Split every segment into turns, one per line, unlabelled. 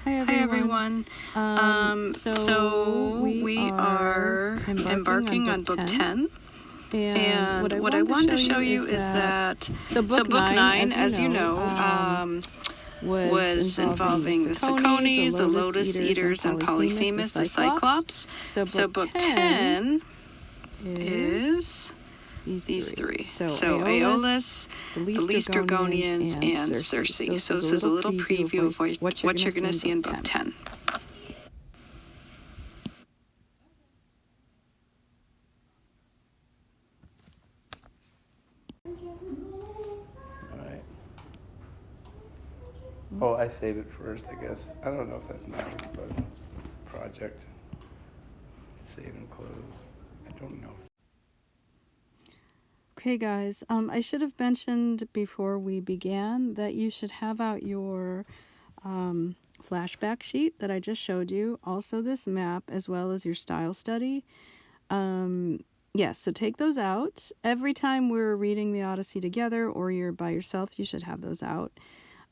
Hi everyone. So we are embarking on book 10. And what I wanted to show you is that book 9, as you know, was involving the Saconis, the Lotus Eaters, and Polyphemus, the Cyclops. So book 10 is these three. So Aeolus, the Laestrygonians, and Circe. So this is a little preview of what you're going to see in book 10.
Alright. Oh, I save it first, I guess. I don't know if that matters, but project. Save and close. I don't know.
Okay guys, I should have mentioned before we began that you should have out your flashback sheet that I just showed you, also this map, as well as your style study. Yes, so take those out. Every time we're reading the Odyssey together or you're by yourself, you should have those out.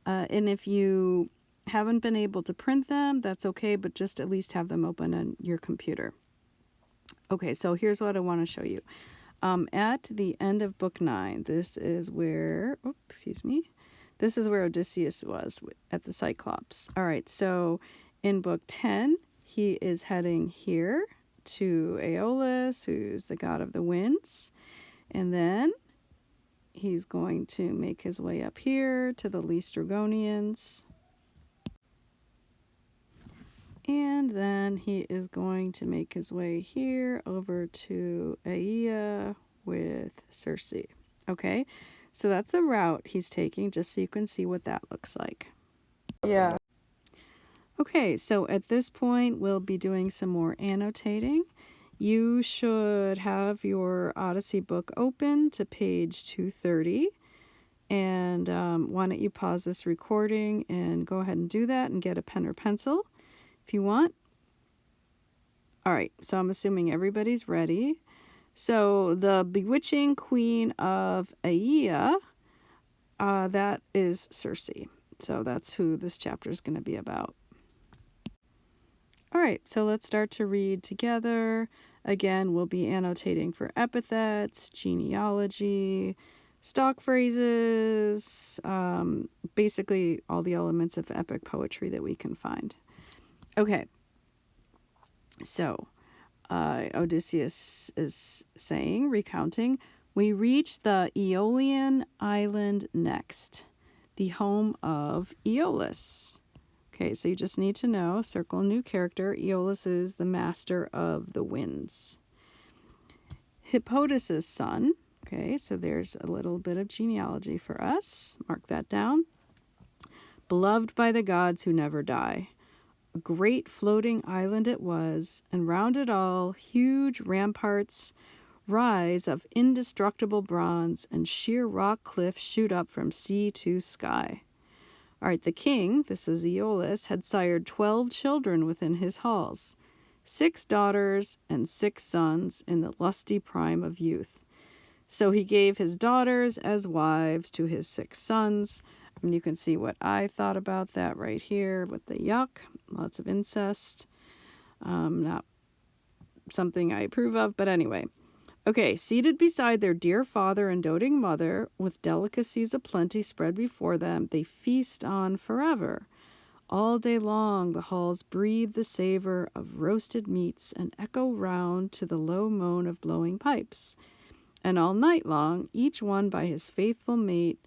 And if you haven't been able to print them, that's okay, but just at least have them open on your computer. Okay, so here's what I want to show you. At the end of book 9, this is where, this is where Odysseus was at the Cyclops. All right, so in book 10, he is heading here to Aeolus, who's the god of the winds. And then he's going to make his way up here to the Laestrygonians. And then he is going to make his way here over to Aea with Circe. Okay, so that's the route he's taking, just so you can see what that looks like. Yeah. Okay, so at this point, we'll be doing some more annotating. You should have your Odyssey book open to page 230. And why don't you pause this recording and go ahead and do that and get a pen or pencil if you want. All right, so I'm assuming everybody's ready. So the bewitching queen of Aea, that is Circe. So that's who this chapter is going to be about. All right, so let's start to read together. Again, we'll be annotating for epithets, genealogy, stock phrases, basically all the elements of epic poetry that we can find. Okay, so Odysseus is saying, recounting, we reach the Aeolian island next, the home of Aeolus. Okay, so you just need to know, circle a new character. Aeolus is the master of the winds. Hippolytus' son. Okay, so there's a little bit of genealogy for us. Mark that down. Beloved by the gods who never die. A great floating island it was, and round it all huge ramparts rise of indestructible bronze, and sheer rock cliffs shoot up from sea to sky. All right, the king, this is Aeolus, had sired 12 children within his halls, 6 daughters and 6 sons in the lusty prime of youth. So he gave his daughters as wives to his 6 sons. And you can see what I thought about that right here with the yuck, lots of incest. Not something I approve of, but anyway. Okay, seated beside their dear father and doting mother, with delicacies aplenty spread before them, they feast on forever. All day long the halls breathe the savor of roasted meats and echo round to the low moan of blowing pipes. And all night long, each one by his faithful mate,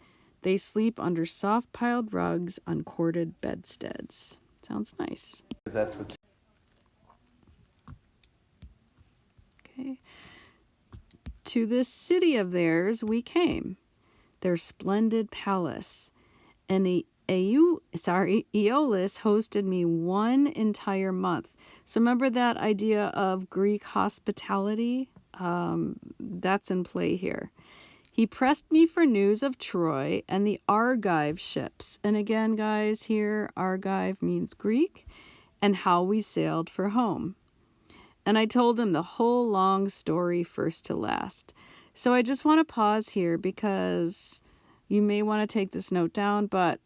they sleep under soft-piled rugs on corded bedsteads. Sounds nice.
That's what's...
Okay. To this city of theirs we came, their splendid palace, and Aeolus hosted me 1 entire month. So remember that idea of Greek hospitality? That's in play here. He pressed me for news of Troy and the Argive ships. And again, guys, here, Argive means Greek, and how we sailed for home. And I told him the whole long story first to last. So I just want to pause here because you may want to take this note down, but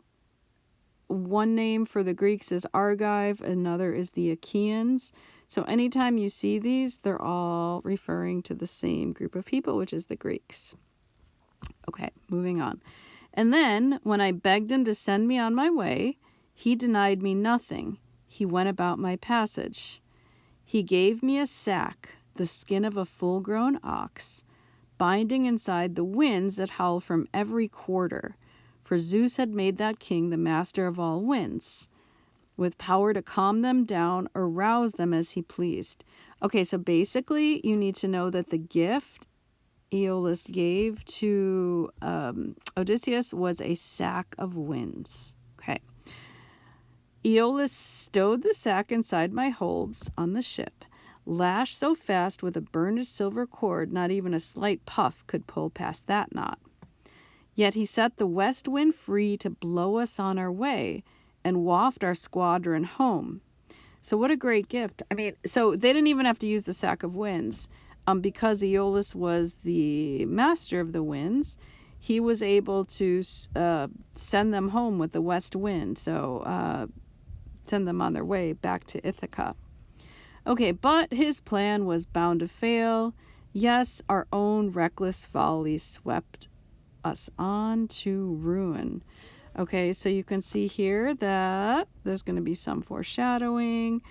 one name for the Greeks is Argive, another is the Achaeans. So anytime you see these, they're all referring to the same group of people, which is the Greeks. Okay, moving on. And then, when I begged him to send me on my way, he denied me nothing. He went about my passage. He gave me a sack, the skin of a full-grown ox, binding inside the winds that howl from every quarter. For Zeus had made that king the master of all winds, with power to calm them down or rouse them as he pleased. Okay, so basically, you need to know that the gift Aeolus gave to Odysseus was a sack of winds. Okay. Aeolus stowed the sack inside my holds on the ship, lashed so fast with a burnished silver cord, not even a slight puff could pull past that knot. Yet he set the west wind free to blow us on our way and waft our squadron home. So what a great gift. I mean, so they didn't even have to use the sack of winds. Because Aeolus was the master of the winds, he was able to send them home with the west wind. So send them on their way back to Ithaca. Okay, but his plan was bound to fail. Yes, our own reckless folly swept us on to ruin. Okay, so you can see here that there's going to be some foreshadowing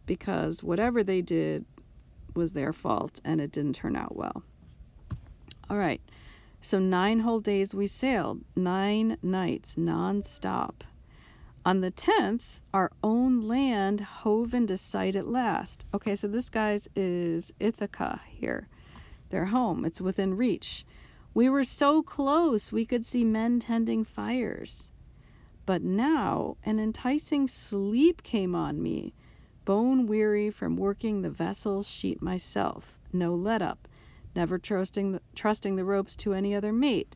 because whatever they did was their fault and it didn't turn out well. All right, so 9 whole days we sailed, 9 nights non-stop. On the 10th, our own land hove into sight at last. Okay, so this, guys, is Ithaca here. Their home. It's within reach. We were so close we could see men tending fires. But now an enticing sleep came on me, bone weary from working the vessel's sheet myself. No let-up, never trusting the ropes to any other mate,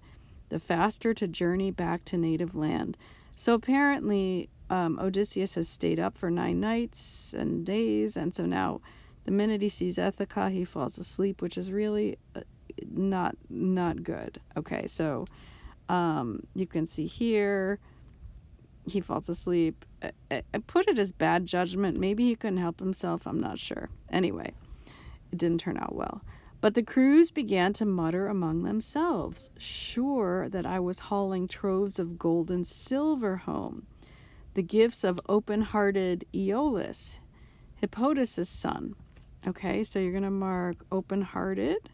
the faster to journey back to native land. So apparently Odysseus has stayed up for 9 nights and days, and so now the minute he sees Ithaca, he falls asleep, which is really not good. Okay, so you can see here he falls asleep. I put it as bad judgment. Maybe he couldn't help himself. I'm not sure. Anyway, it didn't turn out well. But the crews began to mutter among themselves, sure that I was hauling troves of gold and silver home, the gifts of open-hearted Aeolus, Hippotas' son. Okay, so you're going to mark open-hearted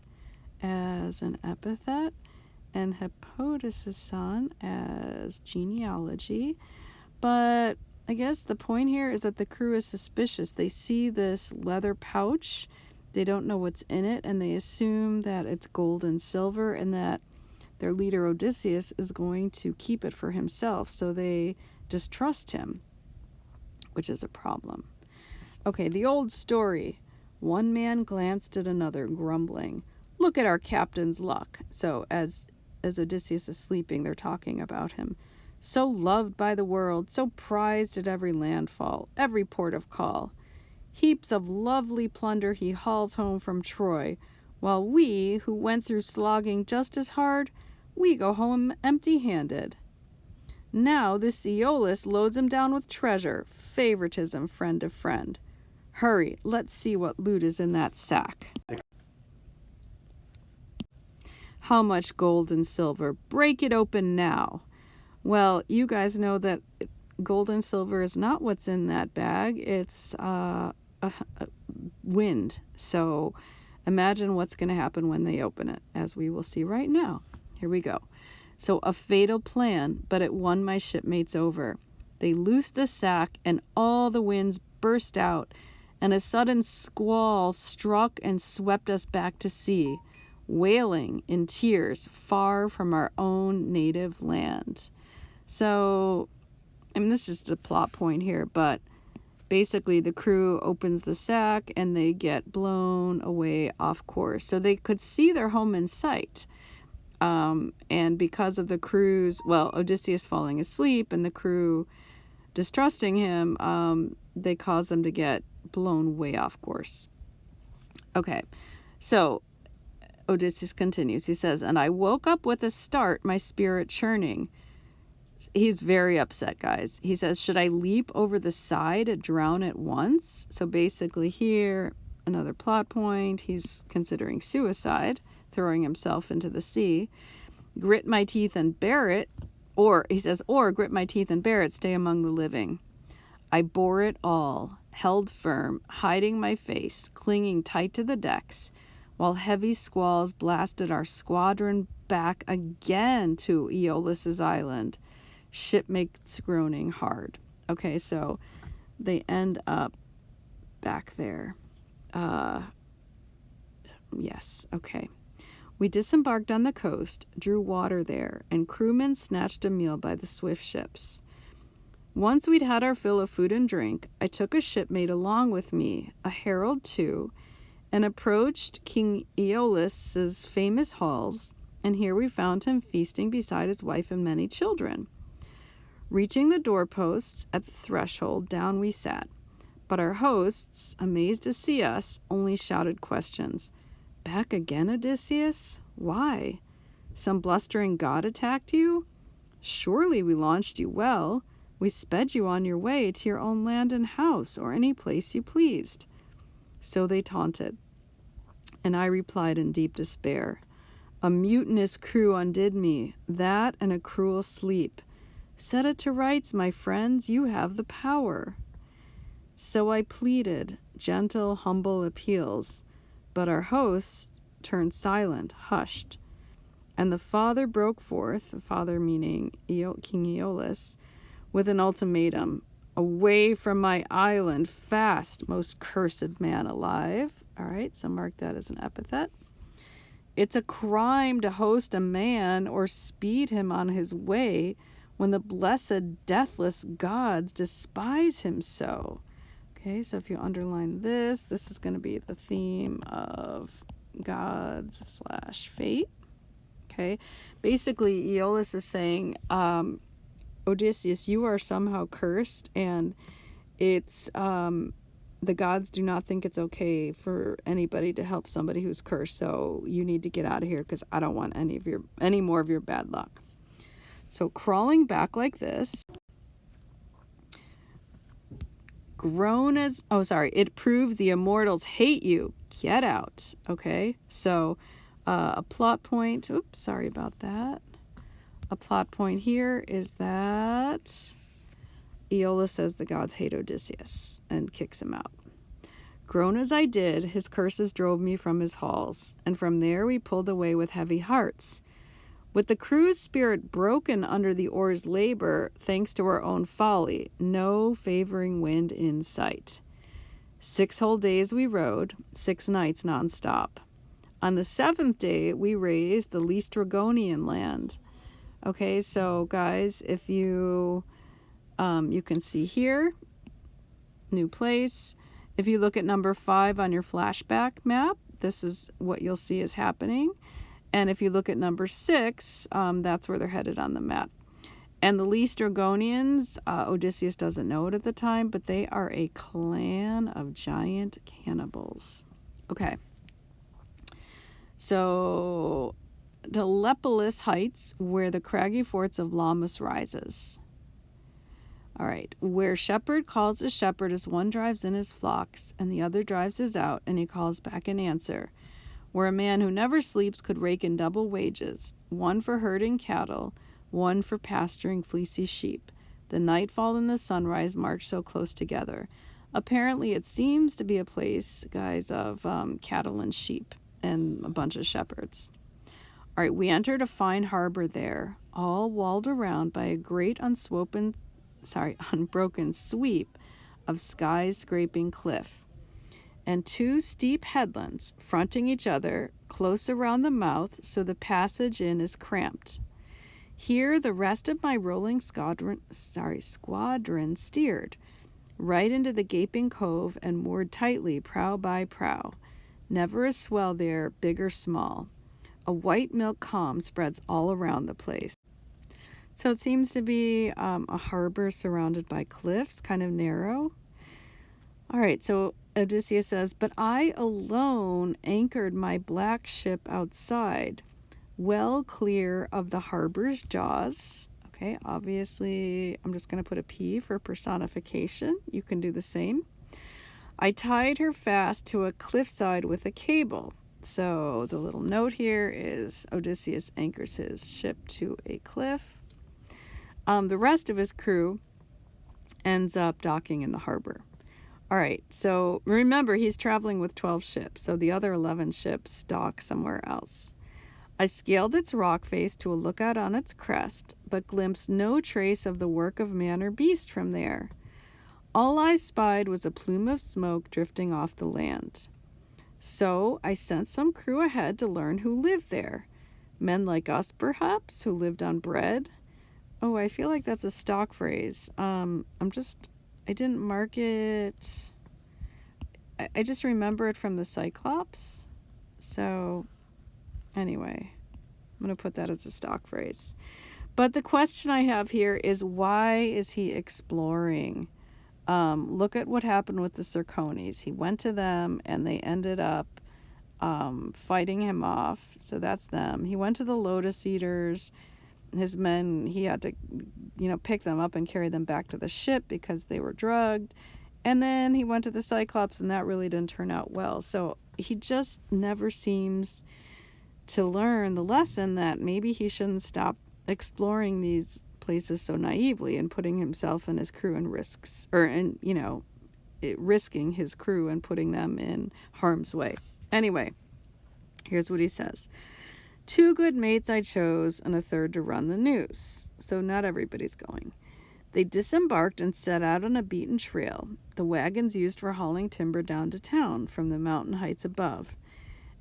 as an epithet and Hippotas' son as genealogy. But I guess the point here is that the crew is suspicious. They see this leather pouch, they don't know what's in it, and they assume that it's gold and silver and that their leader Odysseus is going to keep it for himself. So they distrust him, which is a problem. Okay, the old story. One man glanced at another, grumbling, "Look at our captain's luck." So as Odysseus is sleeping, they're talking about him. So loved by the world, so prized at every landfall, every port of call. Heaps of lovely plunder he hauls home from Troy, while we, who went through slogging just as hard, we go home empty-handed. Now this Aeolus loads him down with treasure, favoritism, friend to friend. Hurry, let's see what loot is in that sack. How much gold and silver? Break it open now. Well, you guys know that gold and silver is not what's in that bag. It's wind. So imagine what's going to happen when they open it, as we will see right now. Here we go. So a fatal plan, but it won my shipmates over. They loosed the sack, and all the winds burst out, and a sudden squall struck and swept us back to sea, wailing in tears far from our own native land. So, I mean, this is just a plot point here, but basically the crew opens the sack and they get blown away off course. So they could see their home in sight. And because of the crew's, Odysseus falling asleep and the crew distrusting him, they cause them to get blown way off course. Okay, so Odysseus continues. He says, "And I woke up with a start, my spirit churning. He's very upset, guys. He says, should I leap over the side and drown at once? So basically here, another plot point, he's considering suicide, throwing himself into the sea. Grit my teeth and bear it, or he says, or grit my teeth and bear it, stay among the living. I bore it all, held firm, hiding my face, clinging tight to the decks, while heavy squalls blasted our squadron back again to Aeolus's island. Shipmates groaning hard. Okay, so they end up back there. Yes, okay. We disembarked on the coast, drew water there, and crewmen snatched a meal by the swift ships. Once we'd had our fill of food and drink, I took a shipmate along with me, a herald too, and approached King Aeolus's famous halls, and here we found him feasting beside his wife and many children. Reaching the doorposts at the threshold, down we sat. But our hosts, amazed to see us, only shouted questions. Back again, Odysseus? Why? Some blustering god attacked you? Surely we launched you well. We sped you on your way to your own land and house, or any place you pleased. So they taunted. And I replied in deep despair. A mutinous crew undid me, that and a cruel sleep. Set it to rights, my friends, you have the power. So I pleaded, gentle, humble appeals, but our hosts turned silent, hushed. And the father broke forth, the father meaning King Aeolus, with an ultimatum. Away from my island, fast, most cursed man alive. All right, so mark that as an epithet. It's a crime to host a man or speed him on his way when the blessed, deathless gods despise him so. Okay, so if you underline this, this is going to be the theme of gods / fate. Okay, basically Aeolus is saying, Odysseus, you are somehow cursed, and it's the gods do not think it's okay for anybody to help somebody who's cursed, so you need to get out of here because I don't want any more of your bad luck. So crawling back like this, it proved the immortals hate you. Get out. Okay, so a plot point, oops, sorry about that. A plot point here is that Aeolus says the gods hate Odysseus and kicks him out. Grown as I did, his curses drove me from his halls, and from there we pulled away with heavy hearts. With the crew's spirit broken under the oar's labor, thanks to our own folly, no favoring wind in sight. 6 whole days we rode, 6 nights nonstop. On the 7th day, we raised the Laestrygonian land. Okay, so guys, if you can see here, new place. If you look at number 5 on your flashback map, this is what you'll see is happening. And if you look at number 6, that's where they're headed on the map. And the Laestrygonians, Odysseus doesn't know it at the time, but they are a clan of giant cannibals. Okay. So, Telepolis Heights, where the craggy forts of Lammas rises. All right. Where shepherd calls a shepherd as one drives in his flocks, and the other drives his out, and he calls back in answer. Where a man who never sleeps could rake in double wages, one for herding cattle, one for pasturing fleecy sheep. The nightfall and the sunrise march so close together. Apparently, it seems to be a place, guys, of cattle and sheep and a bunch of shepherds. All right, we entered a fine harbor there, all walled around by a great unbroken sweep of sky-scraping cliff, and 2 steep headlands fronting each other close around the mouth, so the passage in is cramped. Here the rest of my rolling squadron steered, right into the gaping cove and moored tightly prow by prow. Never a swell there, big or small. A white milk calm spreads all around the place. So it seems to be a harbor surrounded by cliffs, kind of narrow. All right, so Odysseus says, but I alone anchored my black ship outside, well clear of the harbor's jaws. Okay, obviously, I'm just going to put a P for personification. You can do the same. I tied her fast to a cliffside with a cable. So the little note here is Odysseus anchors his ship to a cliff. The rest of his crew ends up docking in the harbor. All right, so remember, he's traveling with 12 ships, so the other 11 ships dock somewhere else. I scaled its rock face to a lookout on its crest, but glimpsed no trace of the work of man or beast from there. All I spied was a plume of smoke drifting off the land. So I sent some crew ahead to learn who lived there. Men like us, perhaps, who lived on bread. Oh, I feel like that's a stock phrase. I didn't mark it. I just remember it from the Cyclops. So, anyway, I'm going to put that as a stock phrase. But the question I have here is, why is he exploring? Look at what happened with the Zircones. He went to them and they ended up fighting him off. So that's them. He went to the Lotus Eaters. His men, he had to, pick them up and carry them back to the ship because they were drugged. And then he went to the Cyclops, and that really didn't turn out well. So he just never seems to learn the lesson that maybe he shouldn't stop exploring these places so naively and putting himself and his crew in risks, risking his crew and putting them in harm's way. Anyway, here's what he says. 2 good mates I chose, and a third to run the news. So not everybody's going. They disembarked and set out on a beaten trail, the wagons used for hauling timber down to town from the mountain heights above.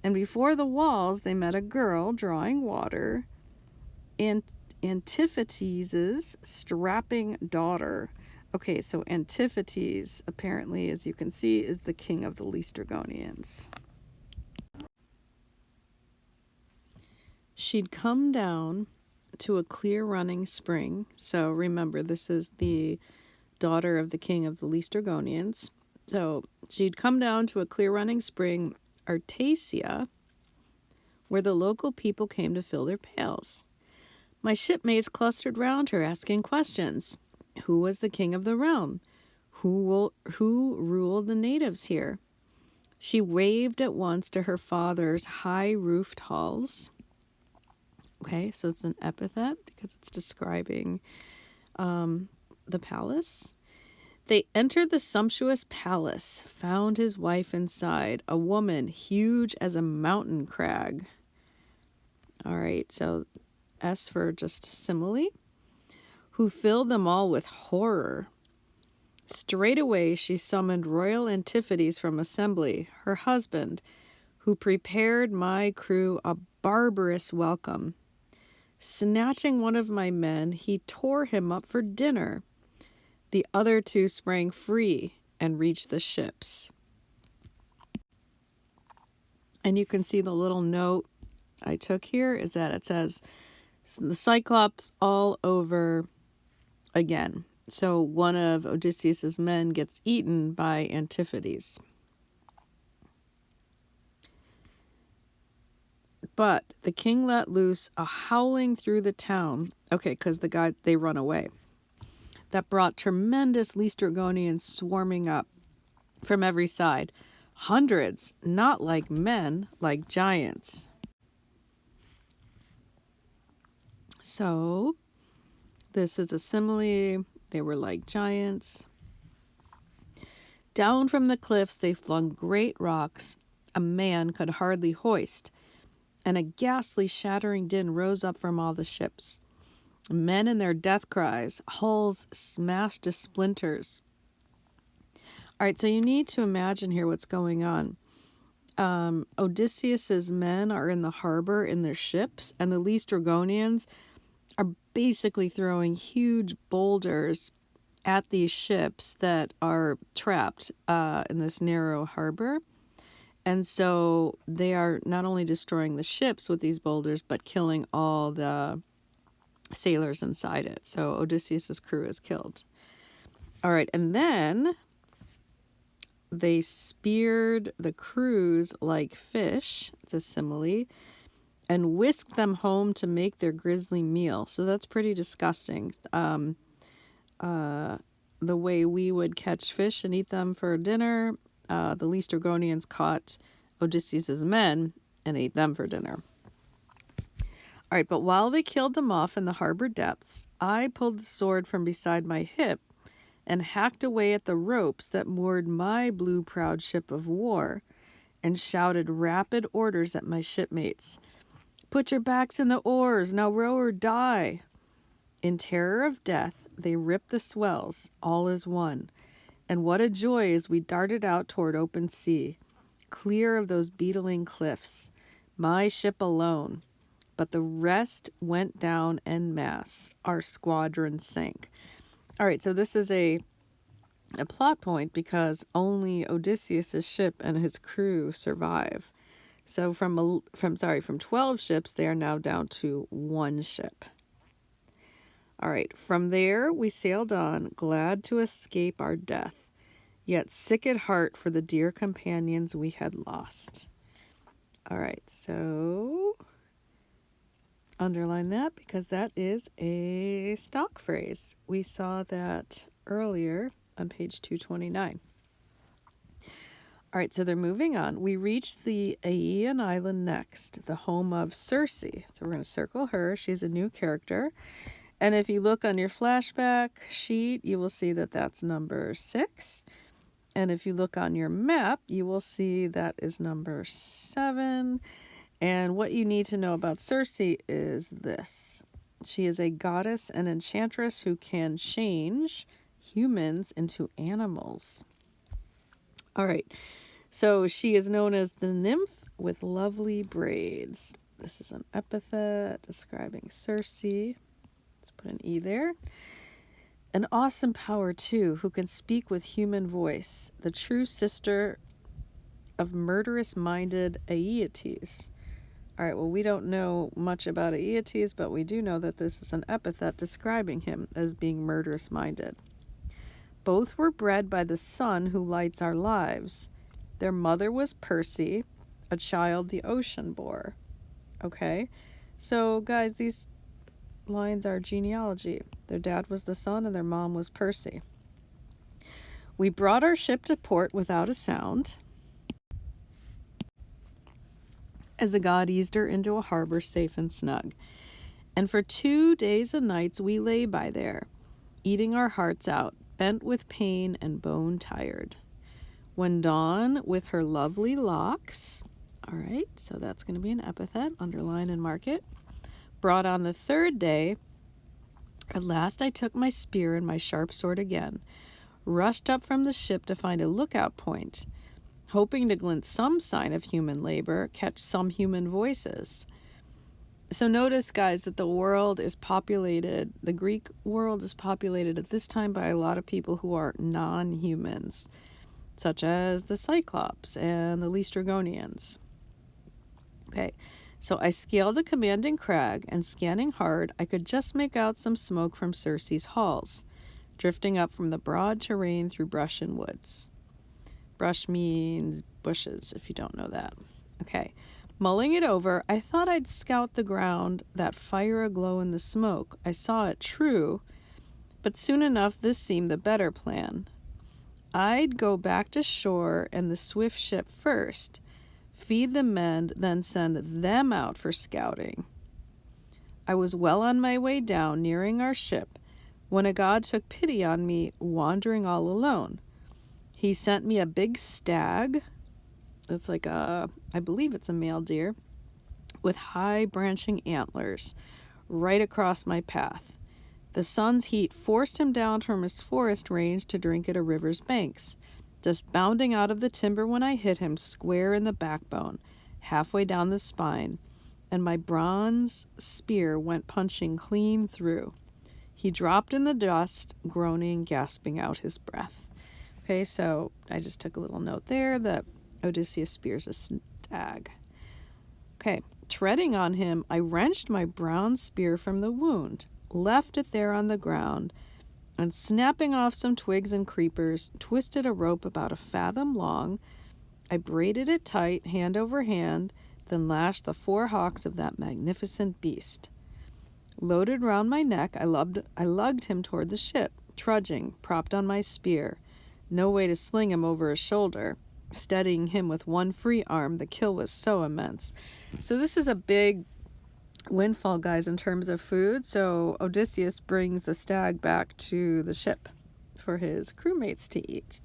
And before the walls, they met a girl drawing water, Antiphates' strapping daughter. Okay, so Antiphates, apparently, as you can see, is the king of the Laestrygonians. She'd come down to a clear running spring. So remember, this is the daughter of the king of the Laestrygonians. So she'd come down to a clear running spring, Artacia, where the local people came to fill their pails. My shipmates clustered round her, asking questions. Who was the king of the realm? Who ruled the natives here? She waved at once to her father's high-roofed halls. Okay, so it's an epithet because it's describing the palace. They entered the sumptuous palace, found his wife inside, a woman huge as a mountain crag. All right, so S for just simile. Who filled them all with horror. Straightway she summoned royal Antiphates from assembly, her husband, who prepared my crew a barbarous welcome. Snatching one of my men, he tore him up for dinner. The other 2 sprang free and reached the ships. And you can see the little note I took here is that it says the Cyclops all over again. So one of Odysseus's men gets eaten by Antiphates. But the king let loose a howling through the town. Okay, because they run away. That brought tremendous Laestrygonians swarming up from every side. Hundreds, not like men, like giants. So, this is a simile. They were like giants. Down from the cliffs they flung great rocks a man could hardly hoist, and a ghastly shattering din rose up from all the ships. Men in their death cries, hulls smashed to splinters. All right, so you need to imagine here what's going on. Odysseus's men are in the harbor in their ships, and the Laestrygonians are basically throwing huge boulders at these ships that are trapped in this narrow harbor. And so they are not only destroying the ships with these boulders, but killing all the sailors inside it. So Odysseus's crew is killed. All right, and then they speared the crews like fish. It's a simile. and whisked them home to make their grisly meal. So that's pretty disgusting. The way we would catch fish and eat them for dinner, the Laestrygonians caught Odysseus's men and ate them for dinner. All right, but while they killed them off in the harbor depths, I pulled the sword from beside my hip and hacked away at the ropes that moored my blue-prowed ship of war and shouted rapid orders at my shipmates. "Put your backs in the oars, now row or die." In terror of death, they ripped the swells, all as one. And what a joy as we darted out toward open sea, clear of those beetling cliffs, my ship alone. But the rest went down en masse. Our squadron sank. All right, so this is a plot point because only Odysseus' ship and his crew survive. So from 12 ships, they are now down to 1 ship. All right, from there we sailed on, glad to escape our death, yet sick at heart for the dear companions we had lost. All right, so underline that because that is a stock phrase. We saw that earlier on page 229. All right, so they're moving on. We reached the Aeaean island next, the home of Circe. So we're going to circle her. She's a new character. And if you look on your flashback sheet, you will see that that's number 6. And if you look on your map, you will see that is number 7. And what you need to know about Circe is this. She is a goddess and enchantress who can change humans into animals. All right. So she is known as the nymph with lovely braids. This is an epithet describing Circe. Let's put an E there. An awesome power, too, who can speak with human voice. The true sister of murderous-minded Aeetes. All right, well, we don't know much about Aeetes, but we do know that this is an epithet describing him as being murderous-minded. Both were bred by the sun who lights our lives. Their mother was Perse, a child the ocean bore. Okay, so guys, these lines are genealogy. Their dad was the sun and their mom was Perse. We brought our ship to port without a sound, as the god eased her into a harbor safe and snug. And for 2 days and nights we lay by there, eating our hearts out, bent with pain and bone tired. When dawn, with her lovely locks, all right, so that's going to be an epithet, underline and mark it, brought on the 3rd day, at last I took my spear and my sharp sword again, rushed up from the ship to find a lookout point, hoping to glint some sign of human labor, catch some human voices. So notice, guys, that the world is populated, the Greek world is populated at this time by a lot of people who are non-humans, such as the Cyclops and the Laestrygonians. Okay, so I scaled a commanding crag, and scanning hard, I could just make out some smoke from Circe's halls, drifting up from the broad terrain through brush and woods. Brush means bushes, if you don't know that. Okay. Mulling it over, I thought I'd scout the ground, that fire aglow in the smoke. I saw it, true, but soon enough this seemed the better plan. I'd go back to shore and the swift ship first, feed the men, then send them out for scouting. I was well on my way down, nearing our ship, when a god took pity on me, wandering all alone. He sent me a big stag. It's like I believe it's a male deer, with high branching antlers, right across my path. The sun's heat forced him down from his forest range to drink at a river's banks, just bounding out of the timber when I hit him square in the backbone, halfway down the spine, and my bronze spear went punching clean through. He dropped in the dust, groaning, gasping out his breath. Okay, so I just took a little note there that Odysseus spears a stag. Okay, treading on him, I wrenched my brown spear from the wound, left it there on the ground, and snapping off some twigs and creepers, twisted a rope about a fathom long. I braided it tight, hand over hand, then lashed the four hocks of that magnificent beast. Loaded round my neck, I lugged him toward the ship, trudging, propped on my spear. No way to sling him over his shoulder, steadying him with one free arm. The kill was so immense. So this is a big windfall, guys, in terms of food. So Odysseus brings the stag back to the ship for his crewmates to eat.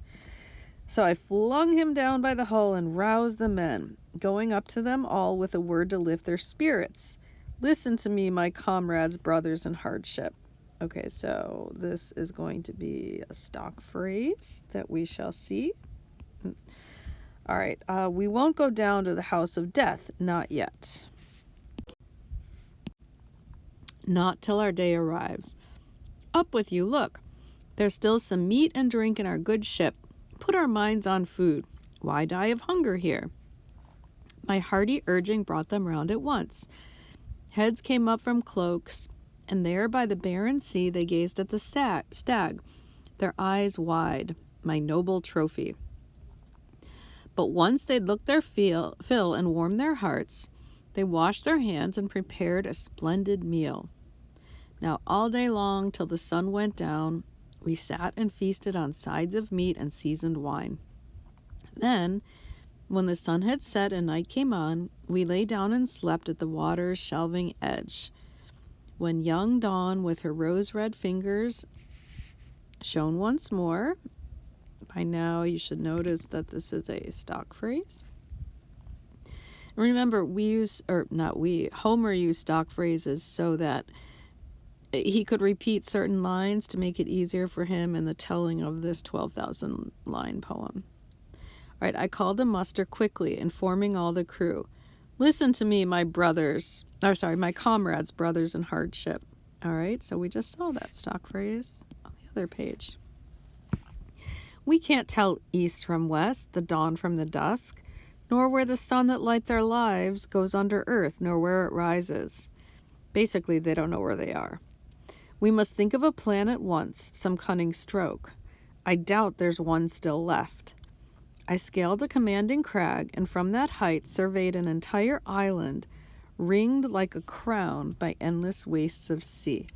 So I flung him down by the hull and roused the men, going up to them all with a word to lift their spirits. Listen to me, my comrades, brothers in hardship. Okay, so this is going to be a stock phrase that we shall see. All right, we won't go down to the house of death, not yet. Not till our day arrives. Up with you, look. There's still some meat and drink in our good ship. Put our minds on food. Why die of hunger here? My hearty urging brought them round at once. Heads came up from cloaks, and there by the barren sea they gazed at the stag, their eyes wide, my noble trophy. But once they'd looked their fill and warmed their hearts, they washed their hands and prepared a splendid meal. Now all day long, till the sun went down, we sat and feasted on sides of meat and seasoned wine. Then, when the sun had set and night came on, we lay down and slept at the water's shelving edge. When young dawn with her rose-red fingers shone once more, by now you should notice that this is a stock phrase. Remember, Homer used stock phrases so that he could repeat certain lines to make it easier for him in the telling of this 12,000 line poem. All right, I called a muster quickly, informing all the crew. Listen to me, my comrades, brothers in hardship. All right, so we just saw that stock phrase on the other page. We can't tell east from west, the dawn from the dusk, nor where the sun that lights our lives goes under earth, nor where it rises. Basically, they don't know where they are. We must think of a plan at once, some cunning stroke. I doubt there's one still left. I scaled a commanding crag, and from that height surveyed an entire island, ringed like a crown by endless wastes of sea.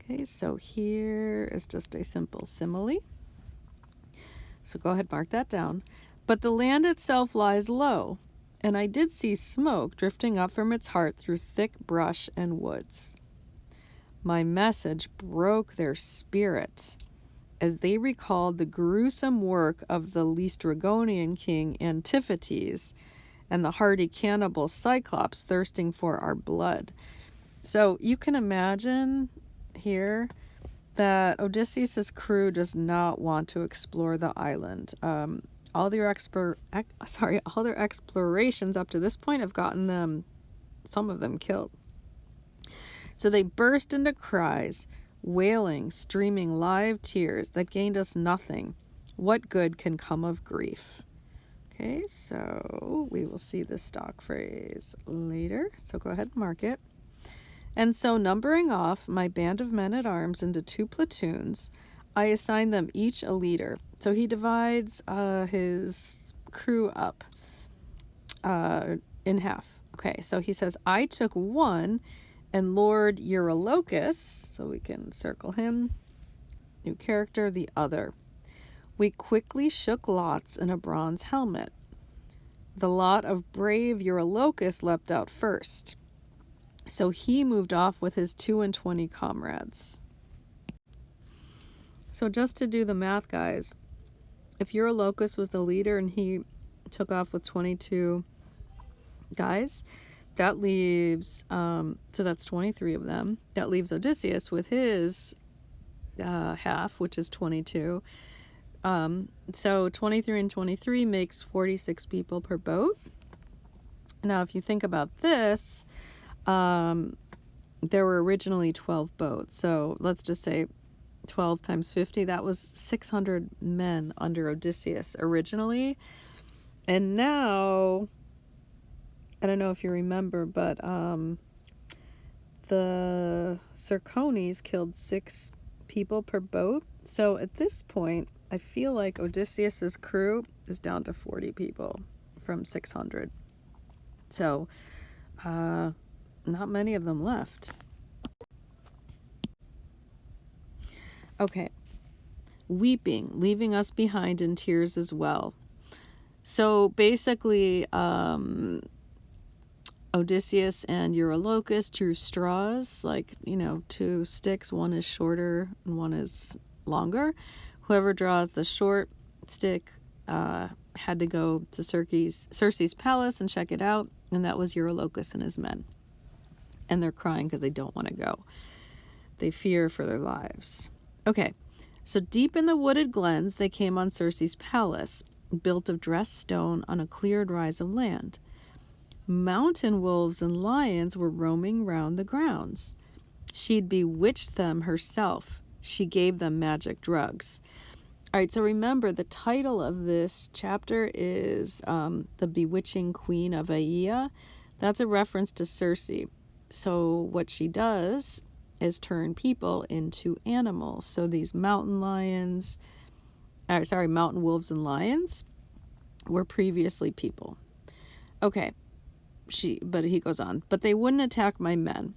Okay, so here is just a simple simile. So go ahead, mark that down. But the land itself lies low, and I did see smoke drifting up from its heart through thick brush and woods. My message broke their spirit as they recalled the gruesome work of the Laestrygonian king Antiphates and the hardy cannibal Cyclops thirsting for our blood. So you can imagine here that Odysseus' crew does not want to explore the island. All their explorations up to this point have gotten some of them killed. So they burst into cries, wailing, streaming live tears that gained us nothing. What good can come of grief? Okay, so we will see this stock phrase later. So go ahead and mark it. And so, numbering off my band of men-at-arms into 2 platoons, I assign them each a leader. So he divides his crew up in half. Okay, so he says, I took one, and Lord Eurylochus, so we can circle him, new character, the other. We quickly shook lots in a bronze helmet. The lot of brave Eurylochus leapt out first. So he moved off with his 22 comrades. So just to do the math, guys, if Eurylochus was the leader and he took off with 22 guys, that leaves, so that's 23 of them. That leaves Odysseus with his half, which is 22. So 23 and 23 makes 46 people per boat. Now, if you think about this, there were originally 12 boats. So let's just say 12 times 50, that was 600 men under Odysseus originally. And now, I don't know if you remember, but the Cercones killed 6 people per boat. So at this point, I feel like Odysseus's crew is down to 40 people from 600. So, not many of them left. Okay. Weeping, leaving us behind in tears as well. So basically, Odysseus and Eurylochus drew straws, like, two sticks. One is shorter and one is longer. Whoever draws the short stick had to go to Circe's palace and check it out, and that was Eurylochus and his men. And they're crying because they don't want to go. They fear for their lives. Okay, so deep in the wooded glens, they came on Circe's palace, built of dressed stone on a cleared rise of land. Mountain wolves and lions were roaming round the grounds. She'd bewitched them herself. She gave them magic drugs. All right, so remember, the title of this chapter is The Bewitching Queen of Aea. That's a reference to Circe. So what she does is turn people into animals. So these mountain wolves and lions were previously people. Okay, but he goes on. But they wouldn't attack my men.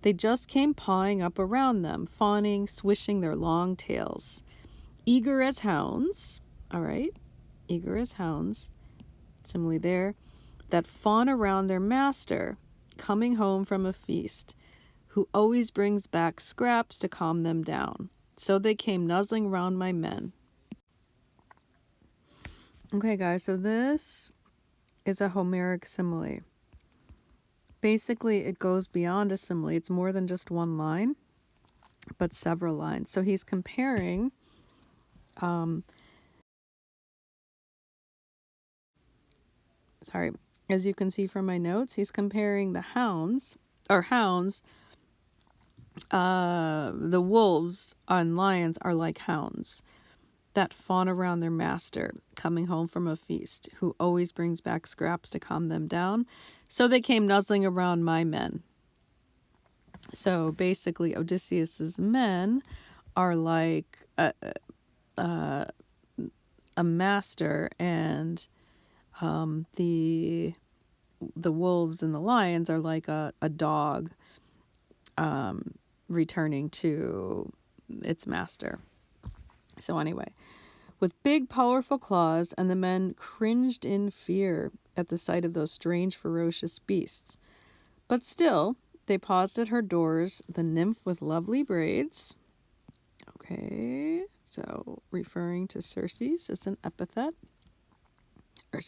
They just came pawing up around them, fawning, swishing their long tails. Eager as hounds, all right, eager as hounds, simile there, that fawn around their master, coming home from a feast, who always brings back scraps to calm them down. So they came nuzzling round my men. Okay, guys, so this is a Homeric simile. Basically, it goes beyond a simile. It's more than just one line, but several lines. So he's comparing as you can see from my notes, he's comparing the the wolves and lions are like hounds that fawn around their master, coming home from a feast, who always brings back scraps to calm them down. So they came nuzzling around my men. So basically, Odysseus's men are like a master, and the wolves and the lions are like a dog returning to its master. So anyway, with big, powerful claws, and the men cringed in fear at the sight of those strange, ferocious beasts. But still, they paused at her doors, the nymph with lovely braids. Okay, so referring to Circe's is an epithet. Or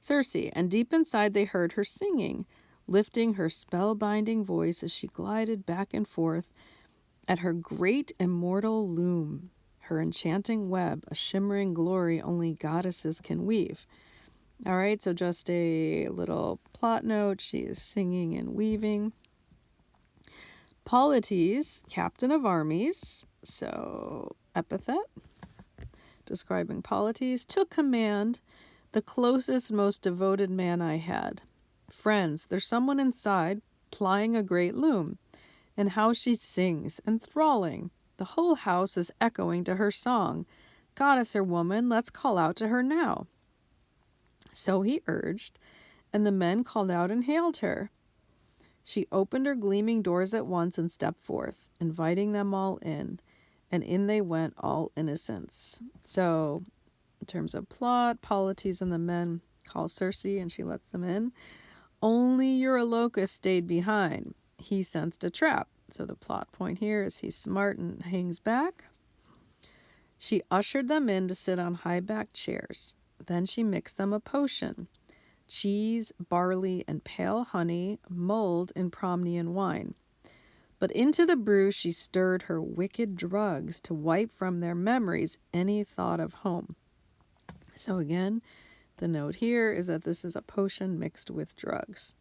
Circe, and deep inside they heard her singing, lifting her spellbinding voice as she glided back and forth at her great immortal loom, her enchanting web, a shimmering glory only goddesses can weave. All right, so just a little plot note. She is singing and weaving. Polites, captain of armies, so epithet, describing Polites, took command, the closest, most devoted man I had. Friends, there's someone inside, plying a great loom, and how she sings, enthralling. The whole house is echoing to her song. Goddess or woman, let's call out to her now. So he urged, and the men called out and hailed her. She opened her gleaming doors at once and stepped forth, inviting them all in, and in they went, all innocents. So, in terms of plot, Polites and the men call Circe, and she lets them in. Only Eurylochus stayed behind. He sensed a trap. So the plot point here is he's smart and hangs back. She ushered them in to sit on high-backed chairs. Then she mixed them a potion. Cheese, barley, and pale honey mulled in Promnian wine. But into the brew she stirred her wicked drugs to wipe from their memories any thought of home. So again, the note here is that this is a potion mixed with drugs.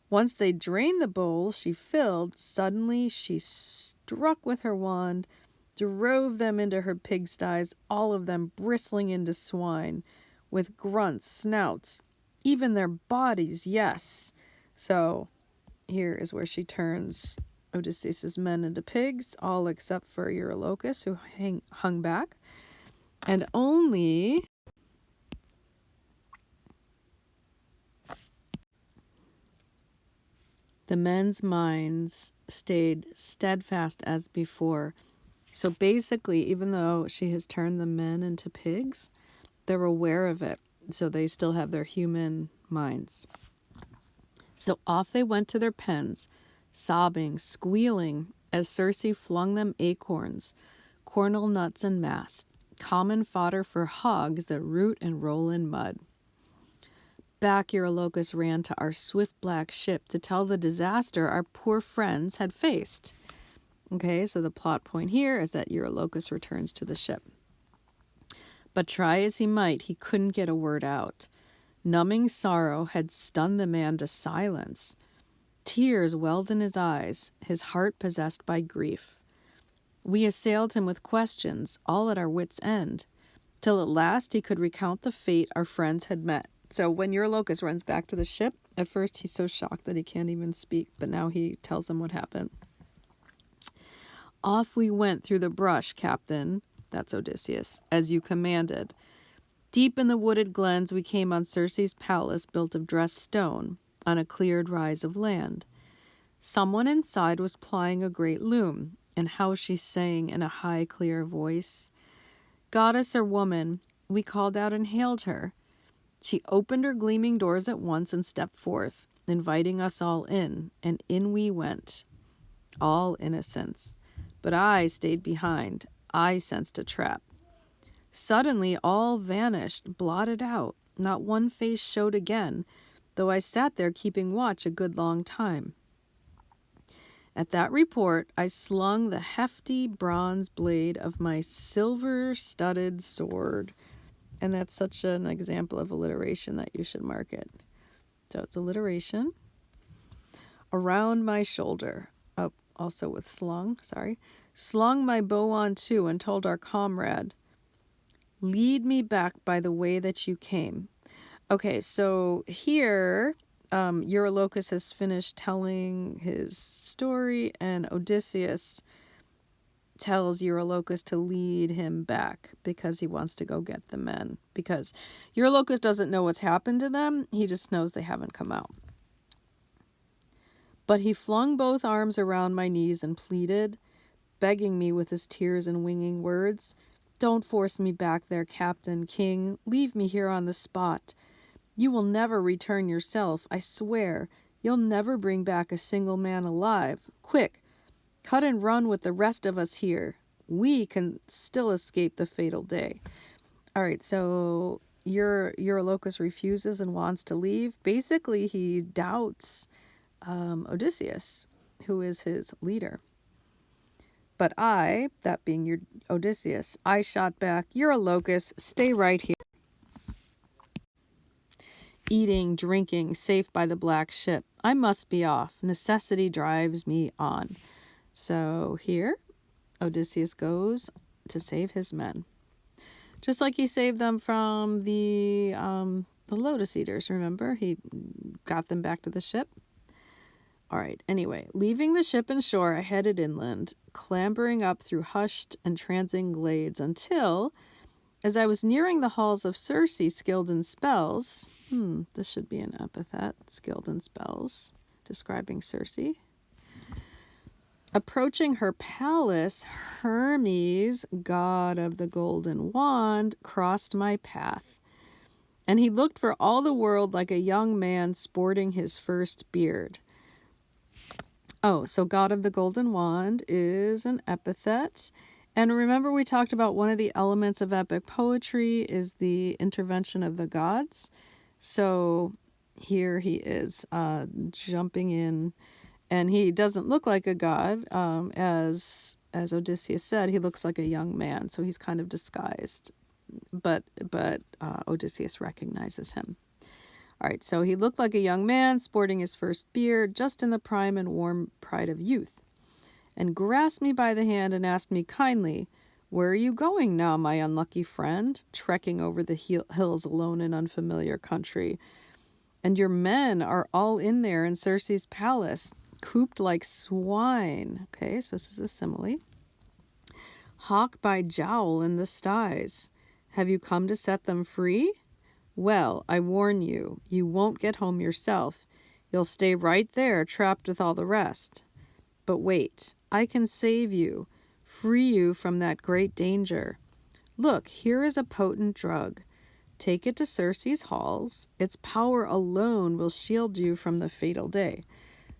Once they drained the bowls she filled, suddenly she struck with her wand, drove them into her pigsties, all of them bristling into swine, with grunts, snouts, even their bodies, yes. So here is where she turns Odysseus' men into pigs, all except for Eurylochus, who hung back. And only The men's minds stayed steadfast as before. So basically, even though she has turned the men into pigs, they're aware of it. So they still have their human minds. So off they went to their pens, sobbing, squealing, as Circe flung them acorns, cornel nuts and mast, common fodder for hogs that root and roll in mud. Back Eurylochus ran to our swift black ship to tell the disaster our poor friends had faced. Okay, so the plot point here is that Eurylochus returns to the ship. But try as he might, he couldn't get a word out. Numbing sorrow had stunned the man to silence. Tears welled in his eyes, his heart possessed by grief. We assailed him with questions, all at our wits' end, till at last he could recount the fate our friends had met. So when Eurylochus runs back to the ship, at first he's so shocked that he can't even speak, but now he tells them what happened. Off we went through the brush, Captain, that's Odysseus, as you commanded. Deep in the wooded glens we came on Circe's palace built of dressed stone, on a cleared rise of land. Someone inside was plying a great loom, and how she sang in a high, clear voice. Goddess or woman, we called out and hailed her. She opened her gleaming doors at once and stepped forth, inviting us all in, and in we went. All innocence. But I stayed behind. I sensed a trap. Suddenly all vanished, blotted out. Not one face showed again, though I sat there keeping watch a good long time. At that report, I slung the hefty bronze blade of my silver-studded sword. And that's such an example of alliteration that you should mark it. So it's alliteration. Around my shoulder. Oh, also with slung, sorry. Slung my bow on too and told our comrade, lead me back by the way that you came. Okay, so here Eurylochus has finished telling his story, and Odysseus tells Eurylochus to lead him back because he wants to go get the men. Because Eurylochus doesn't know what's happened to them, he just knows they haven't come out. But he flung both arms around my knees and pleaded, begging me with his tears and winging words, don't force me back there, Captain, King. Leave me here on the spot. You will never return yourself, I swear. You'll never bring back a single man alive. Quick, cut and run with the rest of us here. We can still escape the fatal day. All right, so Eurylochus refuses and wants to leave. Basically, he doubts Odysseus, who is his leader. But I, that being your Odysseus, I shot back, Eurylochus, stay right here. Eating, drinking, safe by the black ship. I must be off. Necessity drives me on. So here, Odysseus goes to save his men. Just like he saved them from the Lotus Eaters, remember? He got them back to the ship. All right, anyway, leaving the ship and shore, I headed inland, clambering up through hushed and trancing glades until, as I was nearing the halls of Circe, skilled in spells, this should be an epithet, skilled in spells, describing Circe. Approaching her palace, Hermes, god of the golden wand, crossed my path. And he looked for all the world like a young man sporting his first beard. Oh, so god of the golden wand is an epithet. And remember we talked about one of the elements of epic poetry is the intervention of the gods. So here he is jumping in, and he doesn't look like a god. As Odysseus said, he looks like a young man, so he's kind of disguised. But Odysseus recognizes him. All right, so he looked like a young man, sporting his first beard, just in the prime and warm pride of youth, and grasped me by the hand and asked me kindly, where are you going now, my unlucky friend, trekking over the hills alone in unfamiliar country? And your men are all in there in Circe's palace, cooped like swine. Okay, so this is a simile. Hawk by jowl in the sties. Have you come to set them free? Well, I warn you, you won't get home yourself. You'll stay right there, trapped with all the rest. But wait, I can save you, free you from that great danger. Look, here is a potent drug. Take it to Circe's halls. Its power alone will shield you from the fatal day.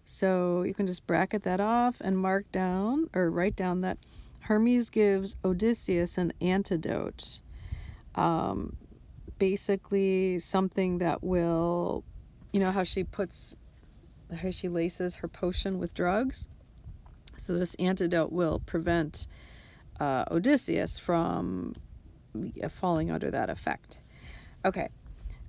So you can just bracket that off and mark down or write down that Hermes gives Odysseus an antidote. Basically something that will, you know how she laces her potion with drugs? So this antidote will prevent Odysseus from falling under that effect. Okay,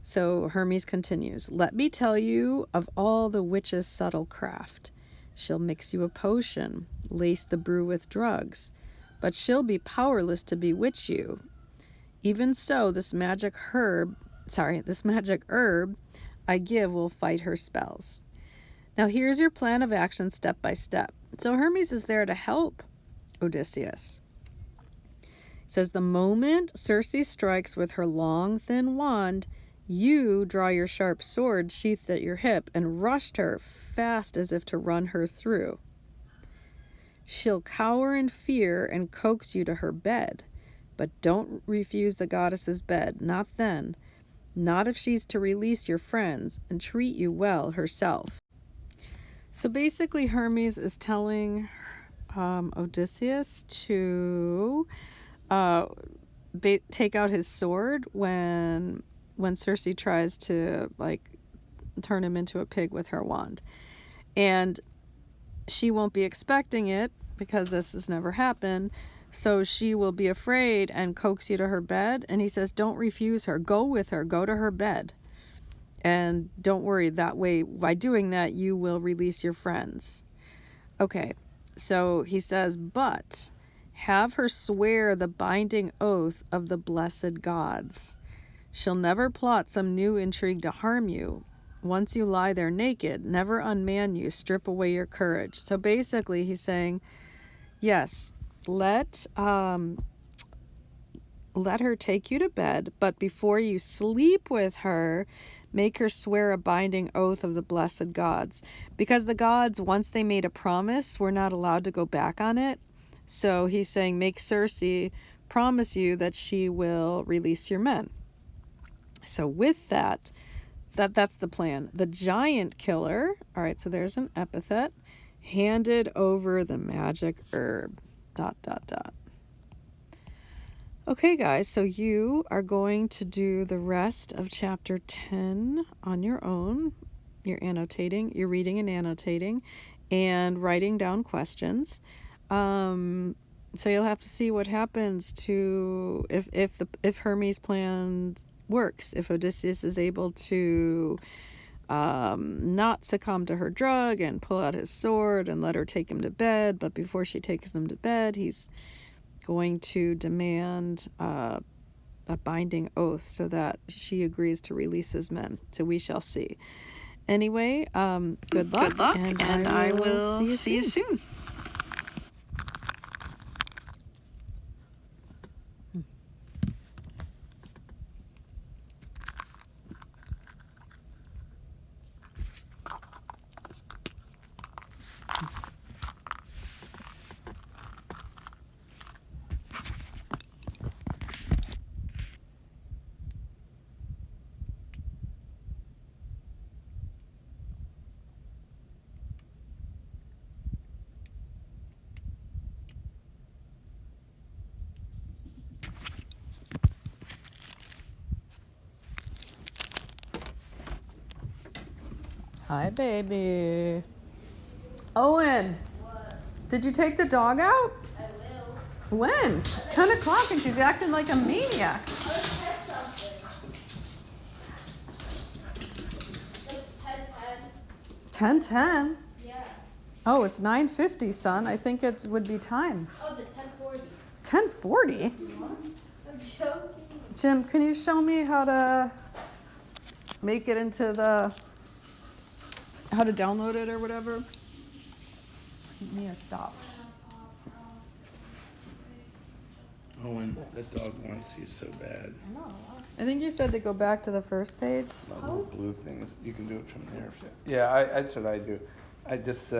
so Hermes continues. Let me tell you of all the witch's subtle craft. She'll mix you a potion, lace the brew with drugs, but she'll be powerless to bewitch you. Even so, this magic herb I give will fight her spells. Now here's your plan of action step by step. So Hermes is there to help Odysseus. It says, the moment Circe strikes with her long, thin wand, you draw your sharp sword sheathed at your hip and rush her fast as if to run her through. She'll cower in fear and coax you to her bed, but don't refuse the goddess's bed, not then, not if she's to release your friends and treat you well herself. So basically Hermes is telling Odysseus to take out his sword when Circe tries to turn him into a pig with her wand. And she won't be expecting it because this has never happened. So she will be afraid and coax you to her bed. And he says, don't refuse her. Go with her. Go to her bed. And don't worry, that way, by doing that, you will release your friends. Okay, so he says, but have her swear the binding oath of the blessed gods. She'll never plot some new intrigue to harm you. Once you lie there naked, never unman you, strip away your courage. So basically he's saying, yes, let her take you to bed, but before you sleep with her, make her swear a binding oath of the blessed gods. Because the gods, once they made a promise, were not allowed to go back on it. So he's saying, make Circe promise you that she will release your men. So with that's the plan. The giant killer, all right, so there's an epithet, handed over the magic herb, ... Okay, guys, so you are going to do the rest of chapter 10 on your own. You're annotating, you're reading and annotating and writing down questions. So you'll have to see what happens to if Hermes' plan works, if Odysseus is able to not succumb to her drug and pull out his sword and let her take him to bed, but before she takes him to bed, he's going to demand a binding oath so that she agrees to release his men. So we shall see. Anyway, good luck.
Good luck, and I will see you soon.
Hi, baby. Owen.
What?
Did you take the dog out?
I will.
When? It's 10 o'clock and she's acting like a maniac.
Let's test something. It's 10:10.
10:10.
Yeah.
Oh, it's 9:50, son. I think it would be time.
Oh, the 10:40.
10:40?
I'm joking.
Jim, can you show me how to make it into how to download it or whatever? Mia, stop.
Owen, that dog wants you so bad.
I know.
I think you said to go back to the first page.
The little blue thing is, you can do it from there. Yeah, that's what I do. I just,